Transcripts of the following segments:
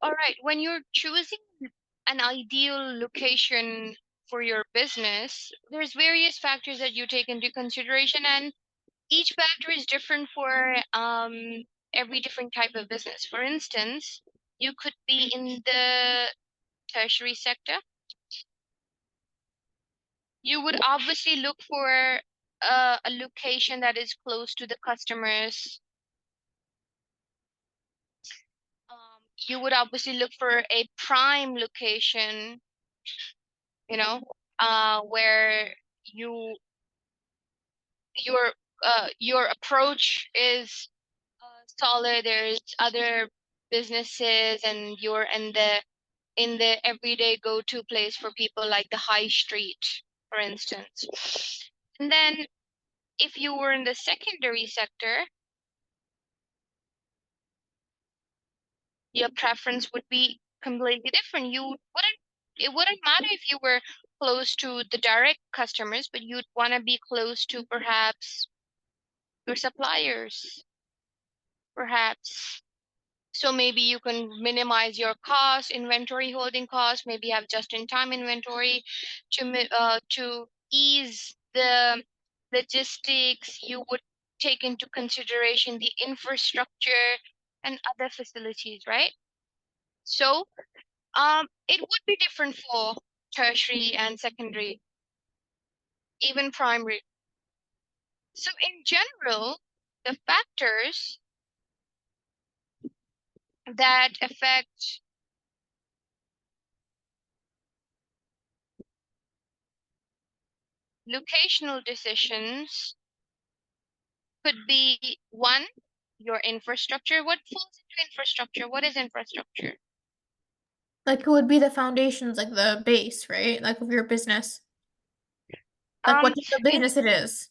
All right. When you're choosing an ideal location for your business, there's various factors that you take into consideration, and each factor is different for every different type of business. For instance, you could be in the tertiary sector. You would obviously look for a location that is close to the customers. You would obviously look for a prime location, you know, where you your your approach is solid. There's other businesses, and you're in the everyday go-to place for people, like the high street, for instance. And then if you were in the secondary sector, your preference would be completely different. It wouldn't matter if you were close to the direct customers, but you'd want to be close to perhaps your suppliers, perhaps. So maybe you can minimize your cost, inventory holding costs, maybe have just-in-time inventory to ease the logistics. You would take into consideration the infrastructure and other facilities, right? So it would be different for tertiary and secondary, even primary. So in general, the factors that affect locational decisions could be one, your infrastructure. What falls into infrastructure? What is infrastructure? Like it would be the foundations, like the base, right? Like of your business. Like Um, what type of in, business it is.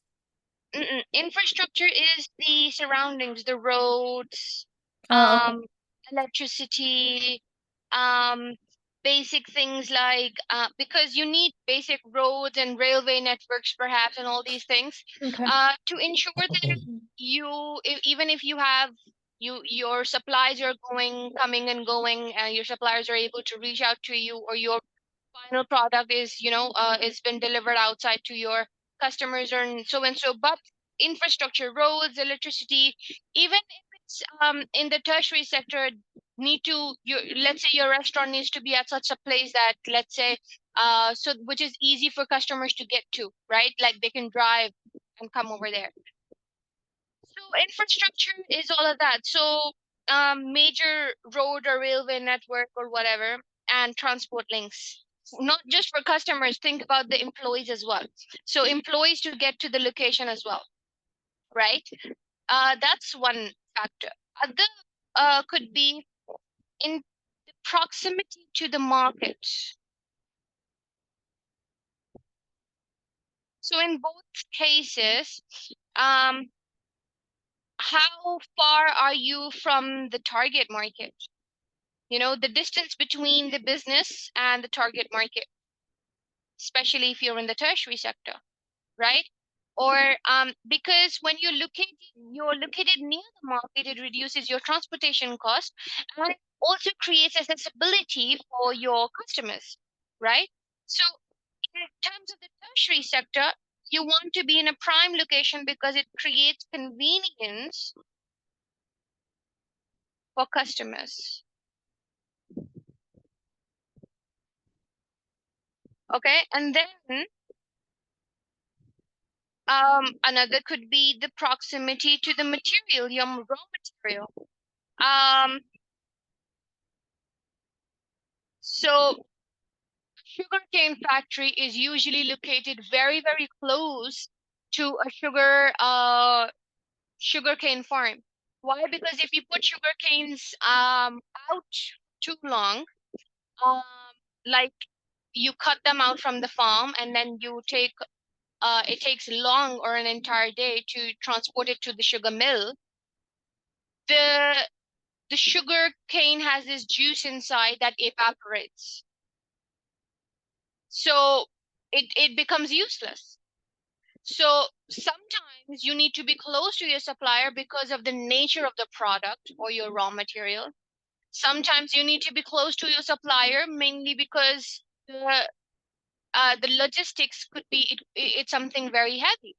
Infrastructure is the surroundings, the roads, Oh, okay. um, electricity, um, basic things like because you need basic roads and railway networks, perhaps, and all these things Okay. to ensure that even if you have your supplies are coming and going, your suppliers are able to reach out to you, or your final product is it's been delivered outside to your customers, or so and so. But infrastructure, roads, electricity, even if it's in the tertiary sector, need to let's say your restaurant needs to be at such a place that, let's say, so which is easy for customers to get to, right? Like they can drive and come over there. So infrastructure is all of that. So major road or railway network or whatever, and transport links. Not just for customers, think about the employees as well. So employees to get to the location as well, right? That's one factor. Other could be in the proximity to the market. So in both cases, um, how far are you from the target market? The distance between the business and the target market, especially if you're in the tertiary sector, right? Or because when you're located near the market, it reduces your transportation cost and also creates accessibility for your customers, right? So in terms of the tertiary sector, you want to be in a prime location because it creates convenience for customers. Okay, and then another could be the proximity to the material, your raw material. Um, so sugarcane factory is usually located very, very close to a sugarcane farm. Why? Because if you put sugarcanes out too long, um, like you cut them out from the farm and then you take it takes long or an entire day to transport it to the sugar mill. The the sugar cane has this juice inside that evaporates. So it becomes useless. So sometimes you need to be close to your supplier because of the nature of the product or your raw material. Sometimes you need to be close to your supplier, mainly because the logistics could be it's something very heavy.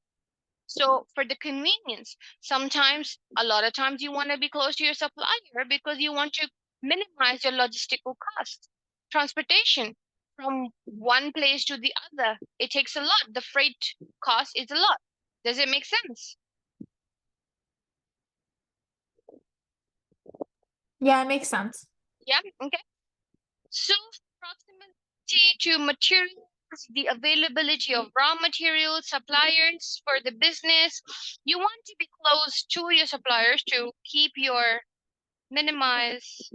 So for the convenience, sometimes a lot of times you want to be close to your supplier because you want to minimize your logistical costs. Transportation from one place to the other, it takes a lot. The freight cost is a lot. Does it make sense? Yeah, it makes sense. Yeah. Okay. So proximity to materials, the availability of raw materials, suppliers for the business. You want to be close to your suppliers to minimize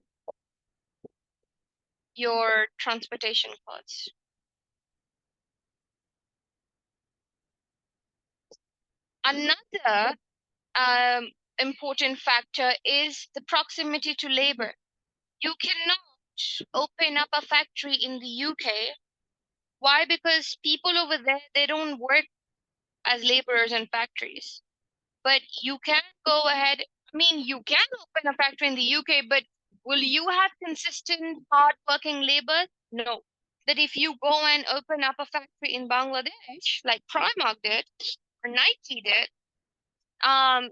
your transportation costs. Another important factor is the proximity to labor. You cannot open up a factory in the UK. Why? Because people over there, they don't work as laborers in factories. But you can go ahead. I mean, you can open a factory in the UK, but will you have consistent, hard-working labor? No. That if you go and open up a factory in Bangladesh, like Primark did or Nike did, um,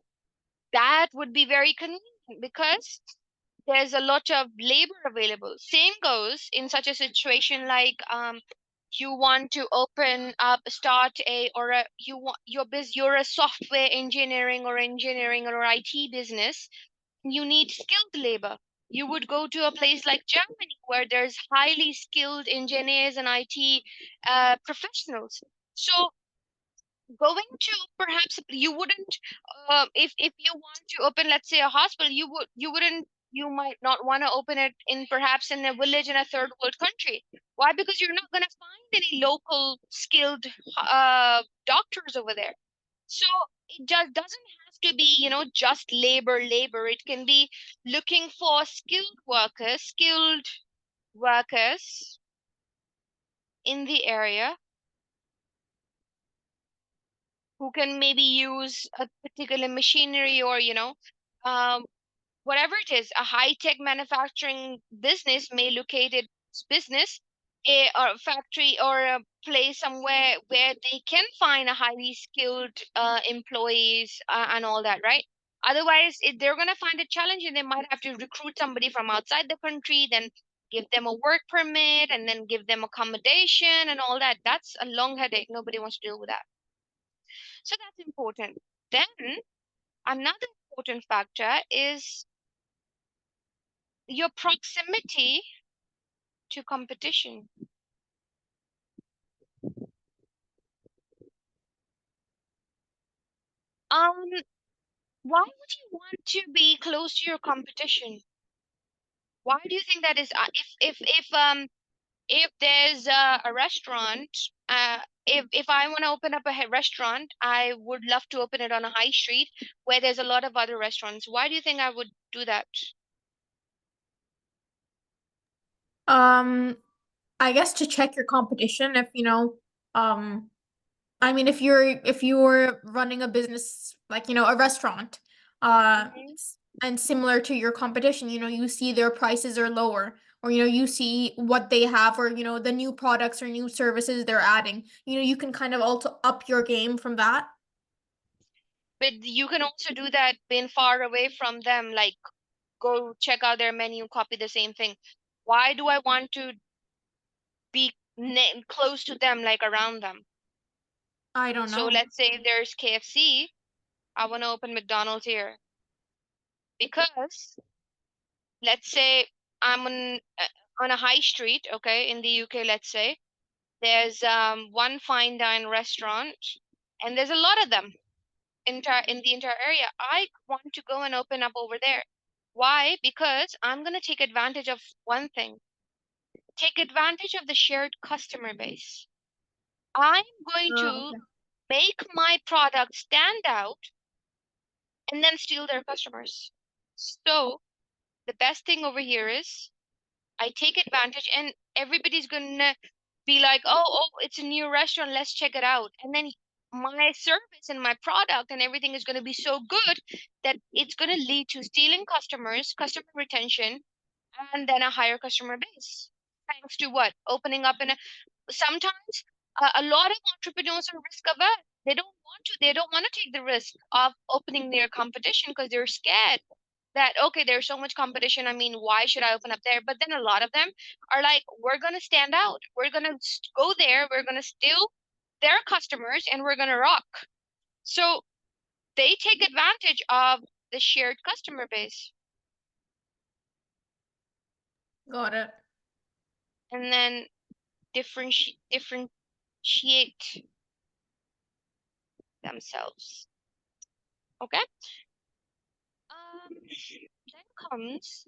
that would be very convenient because there's a lot of labor available. Same goes in such a situation like you want to open up, start a or a you want you're a software engineering or IT business. You need skilled labor. You would go to a place like Germany where there's highly skilled engineers and IT professionals. So going to perhaps you wouldn't if you want to open, let's say, a hospital, you wouldn't you might not want to open it in perhaps in a village in a third world country. Why? Because you're not going to find any local skilled doctors over there. So it just doesn't have to be, just labor. It can be looking for skilled workers in the area who can maybe use a particular machinery or um, whatever it is. A high-tech manufacturing business may locate its business or a factory or a place somewhere where they can find a highly skilled employees and all that, right? Otherwise, if they're going to find it challenging, they might have to recruit somebody from outside the country, then give them a work permit and then give them accommodation and all that. That's a long headache. Nobody wants to deal with that. So that's important. Then another important factor is your proximity to competition. Um, why would you want to be close to your competition? Why do you think that is? If there's a restaurant, if I want to open up a restaurant, I would love to open it on a high street where there's a lot of other restaurants. Why do you think I would do that? Um, I guess to check your competition if I mean if you're running a business like, a restaurant, Mhm. and similar to your competition, you see their prices are lower, or you see what they have, or the new products or new services they're adding. You can kind of also up your game from that. But you can also do that being far away from them, like go check out their menu, copy the same thing. Why do I want to be close to them, like around them? I don't So know. let's say there's KFC, I want to open McDonald's here because let's say I'm on a high street, okay, in the UK, let's say there's one fine dine restaurant and there's a lot of them in the entire area. I want to go and open up over there. Why? Because I'm going to take advantage of one thing. Take advantage of the shared customer base. I'm going Oh, to okay. make my product stand out and then steal their customers. So the best thing over here is I take advantage and everybody's gonna be like, oh, it's a new restaurant, let's check it out. And then my service and my product and everything is gonna be so good that it's gonna lead to stealing customers, customer retention, and then a higher customer base. Thanks to what? Opening up in a sometimes a lot of entrepreneurs are risk averse. They don't want to take the risk of opening their competition because they're scared that okay, there's so much competition. I mean, why should I open up there? But then a lot of them are like, we're gonna stand out. We're gonna go there. We're gonna steal their customers, and we're gonna rock. So they take advantage of the shared customer base, Got it. and then differentiate themselves. Okay. Then comes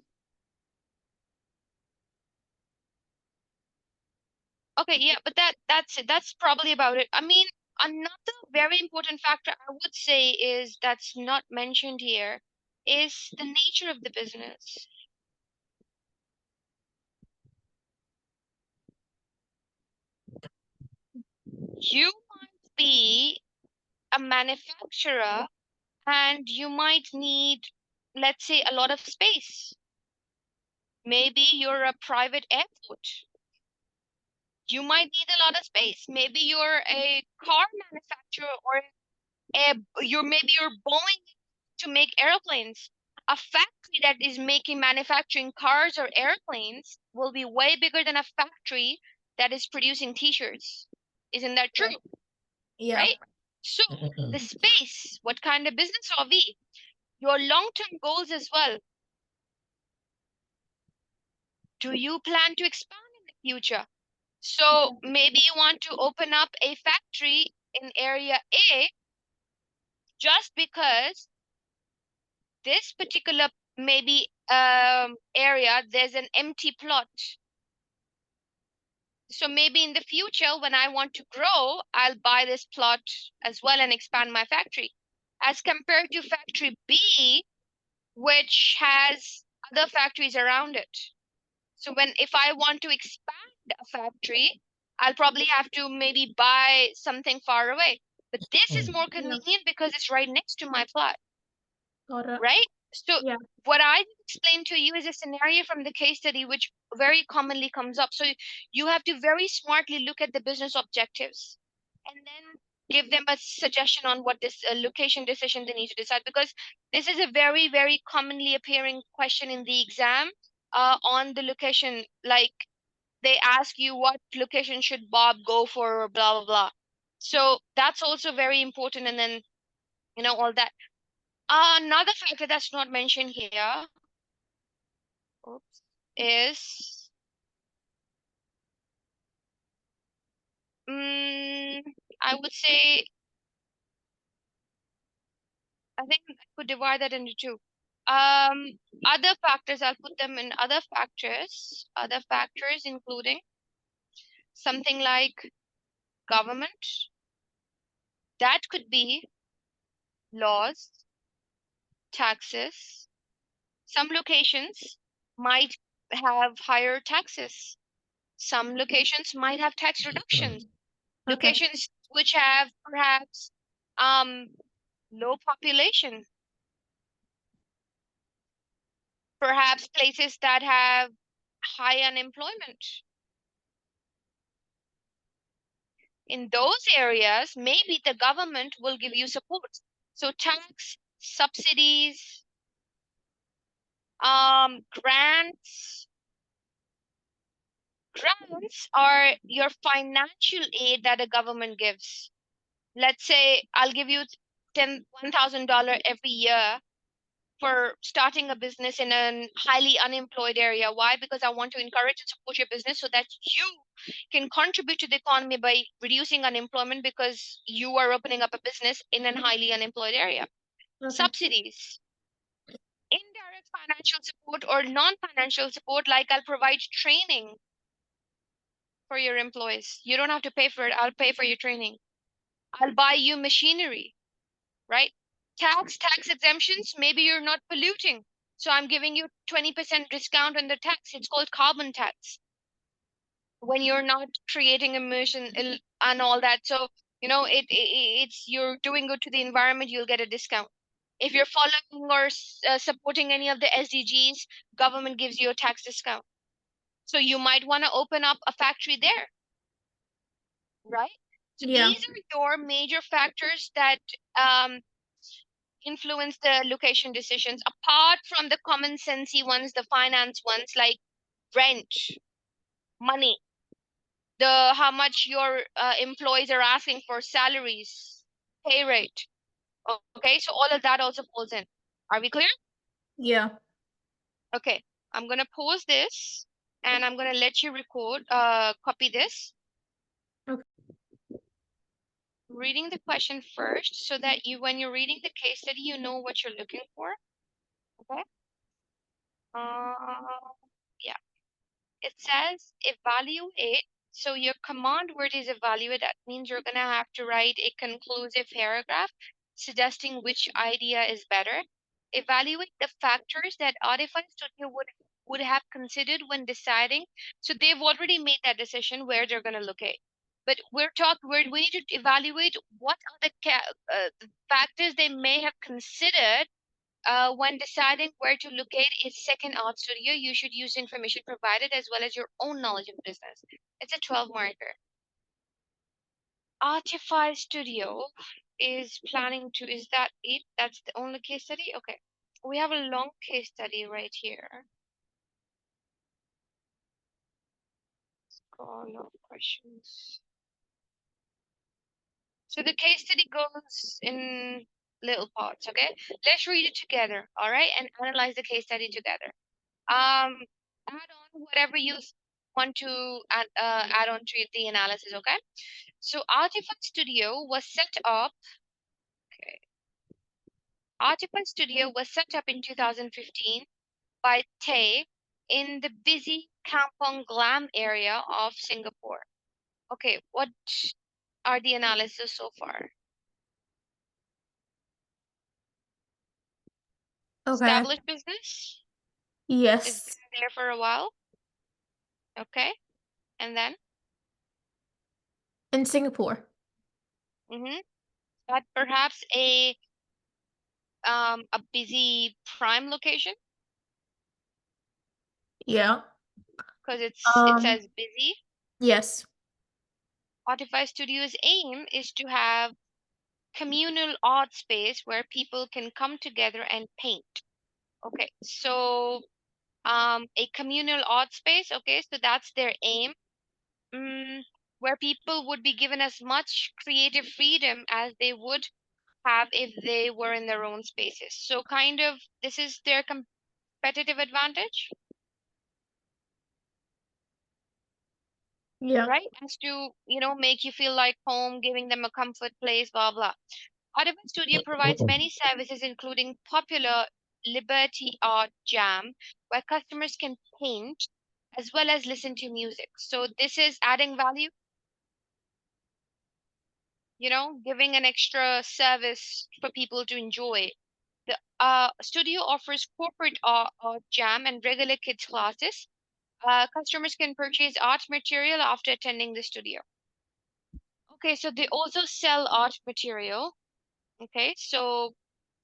okay, yeah, but that's it. That's probably about it. I mean, another very important factor I would say is that's not mentioned here is the nature of the business. You might be a manufacturer and you might need, let's say, a lot of space. Maybe you're a private airport. You might need a lot of space. Maybe you're a car manufacturer or you're Boeing to make airplanes. A factory that is making manufacturing cars or airplanes will be way bigger than a factory that is producing t-shirts. Isn't that true? Yeah. Right? So the space, what kind of business are we? Your long-term goals as well. Do you plan to expand in the future? So maybe you want to open up a factory in area A just because this particular maybe area there's an empty plot. So maybe in the future when I want to grow, I'll buy this plot as well and expand my factory, as compared to factory B, which has other factories around it. So if I want to expand a factory, I'll probably have to maybe buy something far away. But this is more Yeah. convenient because it's right next to my plot. Got it. Right? So Yeah. what I explained to you is a scenario from the case study which very commonly comes up. So you have to very smartly look at the business objectives and then give them a suggestion on what this location decision they need to decide, because this is a very, very commonly appearing question in the exam on the location. Like they ask you what location should Bob go for, or blah, blah, blah. So that's also very important. And then, all that. Another factor that's not mentioned here, oops, is I would say I think I could divide that into two. Other factors, I'll put them in other factors. Other factors including something like government. That could be laws, taxes. Some locations might have higher taxes. Some locations might have tax reductions. Okay. Locations which have perhaps low population, perhaps places that have high unemployment. In those areas, maybe the government will give you support. So tax, subsidies, grants. Grants are your financial aid that a government gives. Let's say I'll give you $1,000 every year for starting a business in a highly unemployed area. Why? Because I want to encourage and support your business so that you can contribute to the economy by reducing unemployment because you are opening up a business in a highly unemployed area. Okay. Subsidies, indirect financial support or non-financial support, like I'll provide training for your employees. You don't have to pay for it. I'll pay for your training. I'll buy you machinery, right? Tax exemptions, maybe you're not polluting. So I'm giving you 20% discount on the tax. It's called carbon tax. When you're not creating emission and all that. So, it's you're doing good to the environment, you'll get a discount. If you're following or supporting any of the SDGs, government gives you a tax discount. So you might want to open up a factory there, right? So Yeah. these are your major factors that um, influence the location decisions, apart from the common sensey ones, the finance ones like rent, money, the how much your employees are asking for salaries, pay rate. Okay, so all of that also falls in. Are we clear? Yeah. Okay, I'm gonna pause this and I'm gonna let you record, copy this, Okay. reading the question first so that you, when you're reading the case study, you know what you're looking for. Okay. Uh, yeah. It says evaluate. So your command word is evaluate. That means you're gonna have to write a conclusive paragraph suggesting which idea is better. Evaluate the factors that Audify Studio would have considered when deciding. So they've already made that decision where they're gonna locate. But we need to evaluate what are the factors they may have considered when deciding where to locate a second art studio. You should use information provided as well as your own knowledge of business. It's a 12 marker. Artify Studio is planning to, is that it? That's the only case study? Okay. We have a long case study right here. Scroll of questions. So the case study goes in little parts, okay? Let's read it together, all right? And analyze the case study together. Add on whatever you want to add on to the analysis, okay? So Artifact Studio was set up. Okay. Artifact Studio was set up in 2015 by Tay in the busy Kampong Glam area of Singapore. Okay, what are the analysis so far? Okay. Established business, it's Yes. been there for a while, okay? And then, In Singapore. mm-hmm, but perhaps a busy prime location Yeah. because it Um, says busy. yes. Spotify Studio's aim is to have communal art space where people can come together and paint. Okay, so a communal art space. Okay, so that's their aim. Mm, where people would be given as much creative freedom as they would have if they were in their own spaces. So kind of this is their competitive advantage, Yeah. right? As to, make you feel like home, giving them a comfort place, blah blah. Audubon Studio provides many services, including popular Liberty Art Jam, where customers can paint as well as listen to music. So this is adding value, giving an extra service for people to enjoy. The studio offers corporate art jam and regular kids classes. Customers can purchase art material after attending the studio. Okay, so they also sell art material. Okay, so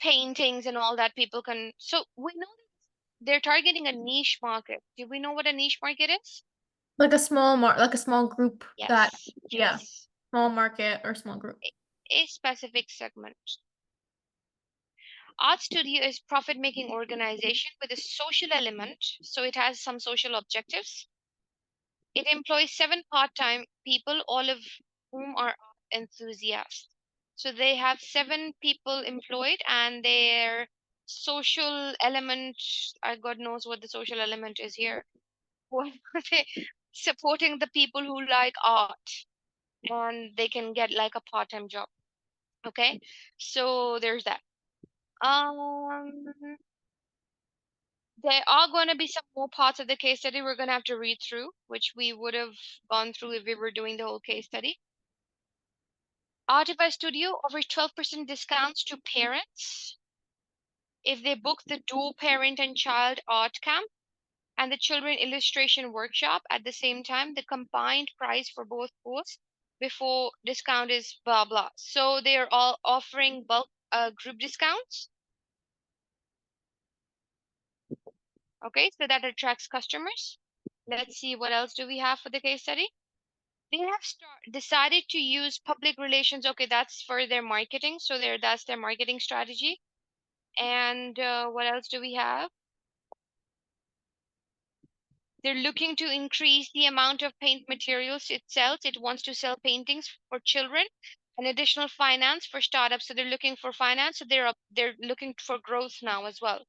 paintings and all that people can. So we know that they're targeting a niche market. Do we know what a niche market is? Like a small group that, Yes, yeah, yes, small market or small group. a specific segment. Art Studio is profit-making organization with a social element, so it has some social objectives. It employs 7 part-time people, all of whom are art enthusiasts. So they have 7 people employed, and their social element, God knows what the social element is here. What are they supporting the people who like art, and they can get like a part-time job. Okay, so there's that. Um, there are going to be some more parts of the case study we're going to have to read through, which we would have gone through if we were doing the whole case study. Artify Studio offers 12% discounts to parents if they book the dual parent and child art camp and the children illustration workshop at the same time. The combined price for both courses before discount is blah blah. So they are all offering bulk group discounts. Okay, so that attracts customers. Let's see what else do we have for the case study. They have decided to use public relations. Okay, that's for their marketing. So that's their marketing strategy. And what else do we have? They're looking to increase the amount of paint materials it sells. It wants to sell paintings for children and additional finance for startups. So they're looking for finance. So they're looking for growth now as well.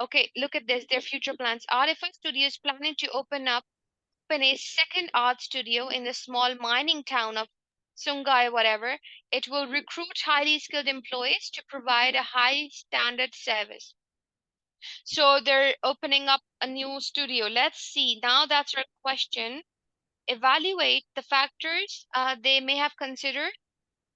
Okay, look at this. Their future plans. Artify Studio is planning to open a second art studio in the small mining town of Sungai, whatever. It will recruit highly skilled employees to provide a high standard service. So they're opening up a new studio. Let's see. Now that's our question. Evaluate the factors they may have considered.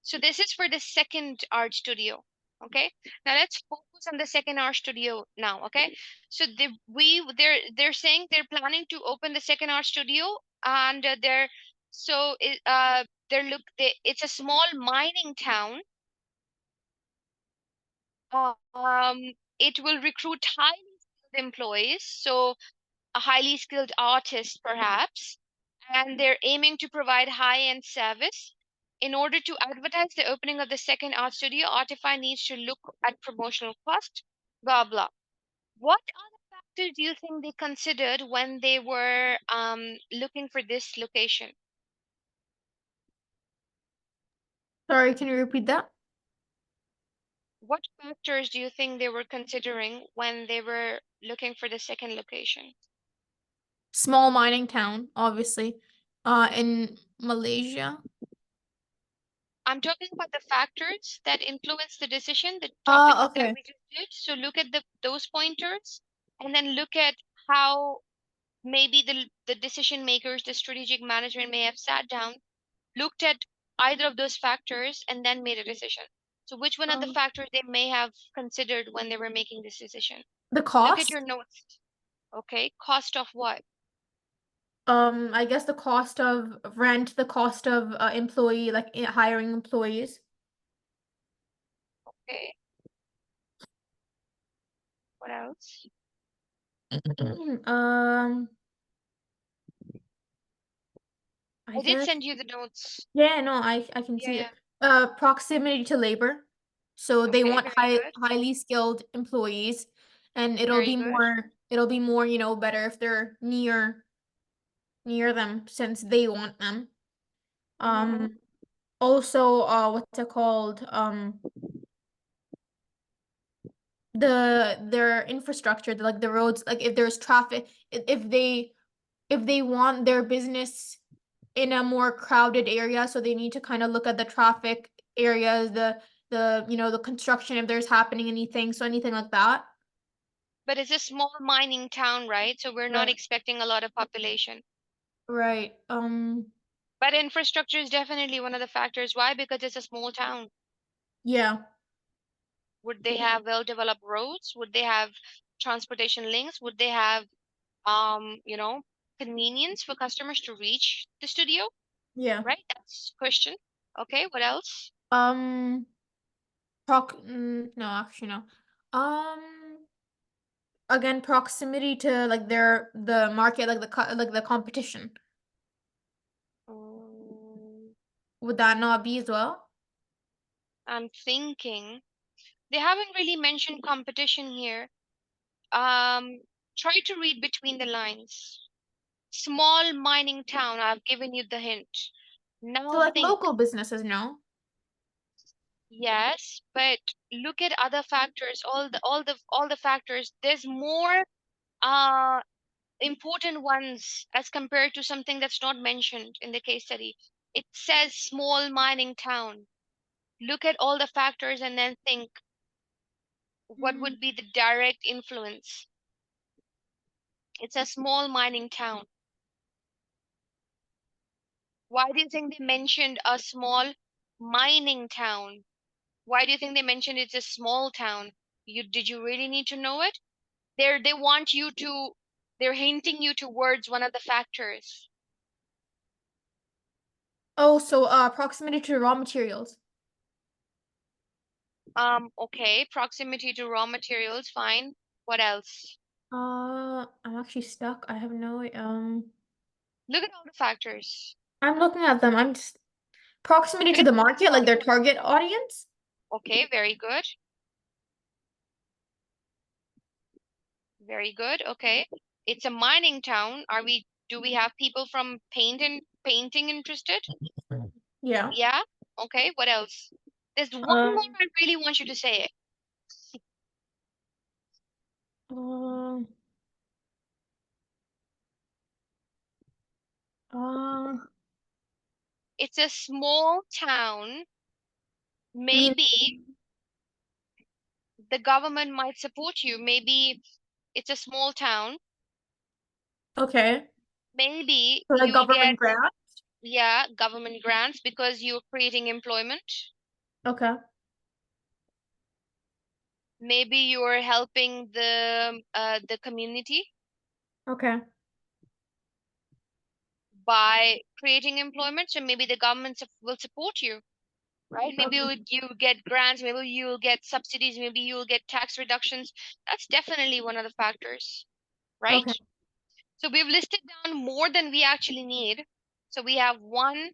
So this is for the second art studio. Okay. Now let's focus on the second art studio now. Okay. So they're saying they're planning to open the second art studio, and it's a small mining town. It will recruit highly skilled employees. So a highly skilled artist, perhaps, and they're aiming to provide high-end service. In order to advertise the opening of the second art studio, Artify needs to look at promotional cost, blah blah. What other factors do you think they considered when they were looking for this location? Sorry, can you repeat that? What factors do you think they were considering when they were looking for the second location? Small mining town, obviously. In Malaysia. I'm talking about the factors that influence the decision, the topic that Okay. we just did. So look at those pointers, and then look at how maybe the decision makers, the strategic management may have sat down, looked at either of those factors, and then made a decision. So which one of the Um, factors they may have considered when they were making this decision? the Look at your cost? notes. Okay, cost of what? I guess the cost of rent, the cost of employee, like hiring employees. Okay, what else? Um, I I did guess. send you the notes. Yeah, no, I can Yeah, see yeah. it. Proximity to labor. So they Okay, want very good. highly skilled employees, and Very good. it'll be more, better if they're near them since they want them. Mm-hmm. Um, Also, what's it called? Their infrastructure, like the roads, like if there's traffic, if they want their business in a more crowded area, so they need to kind of look at the traffic areas, the construction, if there's happening anything, so anything like that. But it's a small mining town, right? So we're not Right. expecting a lot of population. Right. But infrastructure is definitely one of the factors. Why? Because it's a small town. Yeah. Would they have well-developed roads? Would they have transportation links? Would they have convenience for customers to reach the studio? Yeah. Right? That's question. Okay, what else? Um, no, actually no. Um, Again, proximity to like the market, like like the competition. Um, Would that not be as well? I'm thinking they haven't really mentioned competition here. Um, Try to read between the lines. Small mining town, I've given you the hint. So Now like think, local businesses, no? yes, but look at other factors, all the factors. There's more uh important ones as compared to something that's not mentioned in the case study. It says small mining town. Look at all the factors and then think what Mm, would be the direct influence. It's a small mining town. Why do you think they mentioned a small mining town? Why do you think they mentioned it's a small town? Did you really need to know it? They want you to they're hinting you towards one of the factors. Oh, so proximity to raw materials. Okay, proximity to raw materials, fine. What else? I'm actually stuck. I have no Look at all the factors. I'm looking at them. I'm just proximity Look to at the the market, like background. their target audience. Okay, very good. Very good. Okay. It's a mining town. Do we have people from painting interested? Yeah. Yeah. Okay. What else? There's one more Um, I really want you to say it. uh, uh, It's a small town. you mean Maybe the government might support you. Maybe it's a small town. okay. Maybe So like you'll get, government grant? yeah, government grants because you're creating employment. Okay. Maybe you're helping the community Okay. by creating employment. So maybe the government will support you, right? Maybe Okay. you get grants, maybe you'll get subsidies, maybe you'll get tax reductions. That's definitely one of the factors, right? Okay. So we've listed down more than we actually need. So we have one,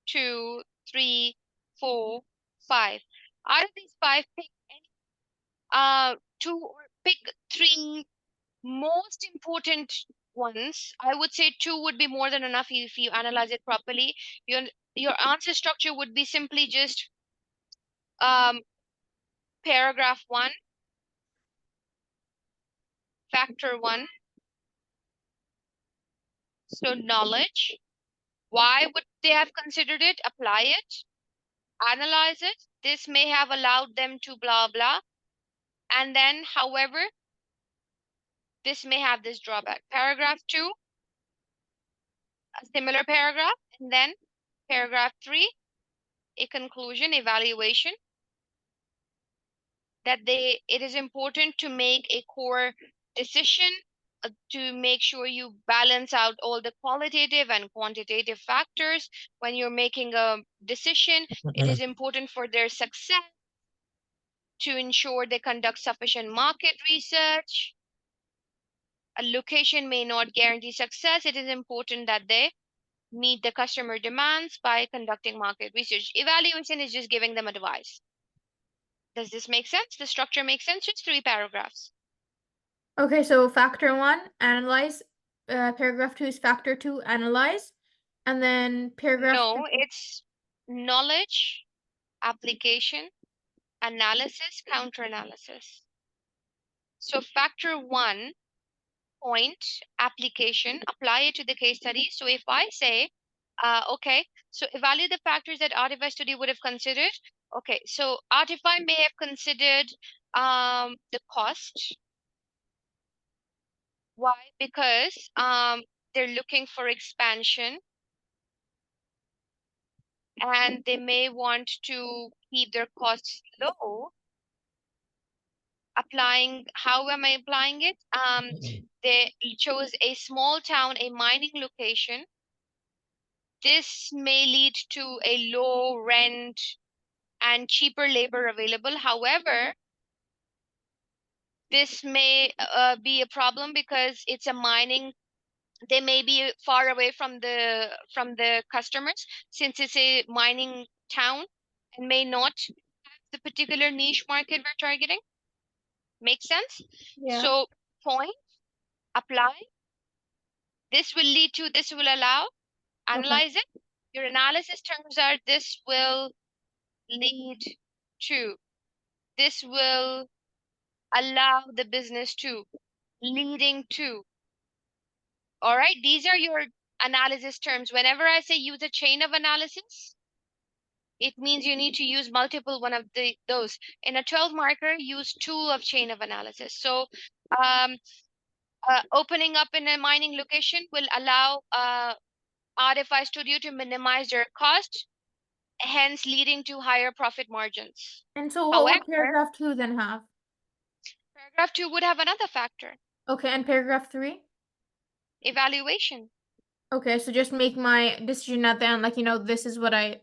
two, three, four, five. Out of these five, pick any two or pick three most important ones. I would say two would be more than enough if you analyze it properly. Your your answer structure would be simply just um, paragraph one, factor one. So knowledge. Why would they have considered it? Apply it, analyze it. This may have allowed them to blah blah. And then, however, this may have this drawback. Paragraph two, a similar paragraph, and then paragraph three, a conclusion, evaluation. That it is important to make a core decision to make sure you balance out all the qualitative and quantitative factors when you're making a decision. It is important for their success to ensure they conduct sufficient market research. A location may not guarantee success. It is important that they meet the customer demands by conducting market research. Evaluation is just giving them advice. Does this make sense? The structure makes sense? Just three paragraphs. Okay, so factor one, analyze. Paragraph two is factor two, analyze. And then paragraph No, three. it's knowledge, application, analysis, counter analysis. So factor one, point, application, apply it to the case study. So if I say, okay, so evaluate the factors that Artify study would have considered. Okay, so Artify may have considered the cost. Why? Because they're looking for expansion and they may want to keep their costs low. Applying, how am I applying it? They chose a small town, a mining location. This may lead to a low rent and cheaper labor available. However, this may be a problem because it's a mining. They may be far away from the customers since it's a mining town and may not have the particular niche market we're targeting. Make sense? Yeah. So point, apply. This will lead to, this will allow, Okay. analyze it. Your analysis terms are this will lead to, this will allow the business to, leading to. All right, these are your analysis terms. Whenever I say use a chain of analysis, it means you need to use multiple one of those. In a 12 marker, use two of chain of analysis. So um, opening up in a mining location will allow RFI Studio to minimize their cost, hence leading to higher profit margins. And so what would However, paragraph two then have? paragraph two would have another factor, Okay, and paragraph three? evaluation. Okay, so just make my decision at the end, like, this is what I think.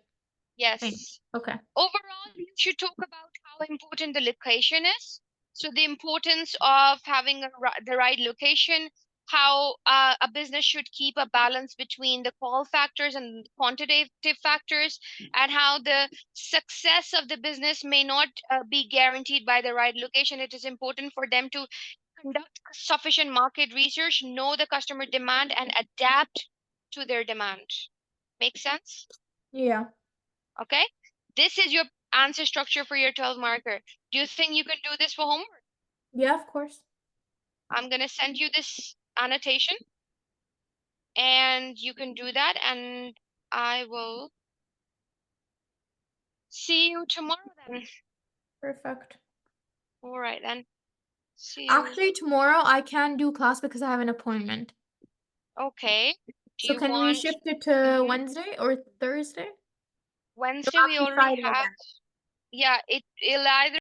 Yes. Okay. Overall, you should talk about how important the location is. So the importance of having the right location, how a business should keep a balance between the qual factors and quantitative factors, and how the success of the business may not be guaranteed by the right location. It is important for them to conduct sufficient market research, know the customer demand, and adapt to their demand. Make sense? Yeah. Okay. This is your answer structure for your 12 marker. Do you think you can do this for homework? Yeah, of course. I'm going to send you this annotation and you can do that. And I will see you tomorrow then. Perfect. All right then. See you. Actually, tomorrow I can't do class because I have an appointment. Okay. Do So you can we want shift it to mhm. Wednesday or Thursday? Or Wednesday? We actually already Friday have. again? Yeah, it'll either